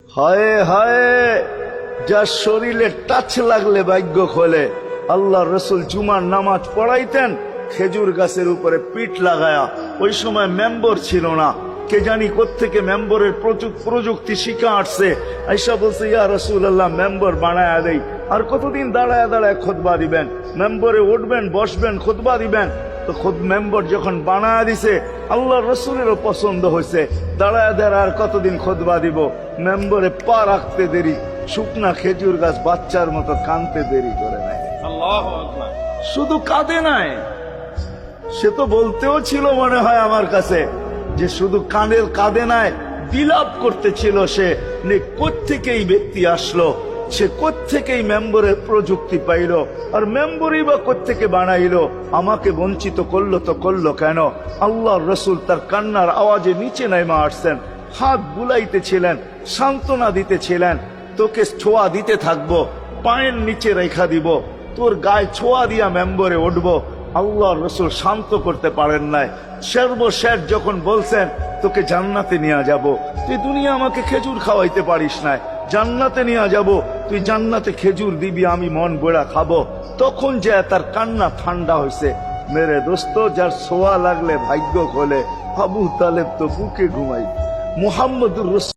হায় হায়, যার শরীরে টাচ লাগলে ভাগ্য খোলে। আল্লাহ রসুল জুমার নামাজ পড়াইতেন খেজুর গাছের উপরে পিঠ লাগায়া। ওই সময় মেম্বর ছিল না, কে জানি কোত্থেকে মেম্বরের প্রযুক্তি শিখা আসছে। আইসা বলছে, ইয়া রাসূলুল্লাহ, মেম্বর বানায়া দেই। আর কতদিন দাঁড়ায় দাঁড়ায় খুতবা দিবেন? মেম্বরে উঠবেন, বসবেন, খুতবা দিবেন। তো খুদ মেম্বর যখন বানায়া দিছে, আল্লাহ রসুলেরও পছন্দ হয়েছে। দাঁড়ায় দাঁড়ায় আর কতদিন খুতবা দিব? মেম্বরে পা রাখতে দেরি, শুকনা খেজুর গাছ বাচ্চার মতো কানতে দেরি করে নাই। শুধু কাঁদে নাই, সে তো বলতেও ছিল মনে হয় আমার কাছে যে শুধু কাঁদে নাই, বিলাপ করতেছিল সে। কোত্থেকেই ব্যক্তি আসলো, সে কোত্থেকেই মেম্বরের প্রযুক্তি পাইল, আর মেম্বরই বা কোত্থেকে বানাইলো? আমাকে বঞ্চিত করলো তো করলো কেন? আল্লাহর রসুল তার কান্নার আওয়াজে নিচে নেমে আসছেন, হাত বুলাইতেছিলেন, সান্ত্বনা দিতেছিলেন। তোকে ছোঁয়া দিতে থাকবো, পায়ের নিচে রেখা দিব, তোর গায়ে ছোঁয়া দিয়া মেম্বরে উঠবো। আল্লাহর রসুল শান্ত করতে পারেন নাই। সর্বশেষ যখন বলছেন, তোকে জান্নাতে নিয়ে যাব, তুই দুনিয়া আমাকে খেজুর খাওয়াইতে পারিস না, জান্নাতে নিয়ে যাব, তুই জান্নাতে খেজুর দিবি, আমি মন বড়া খাবো। তখন যে তার কান্না ঠান্ডা হয়েছে। মেরে দোস্ত, যার ছোঁয়া লাগলে ভাগ্য খোলে, আবু তালেব তো বুকে ঘুমাই। মুহাম্মদুর রাসূল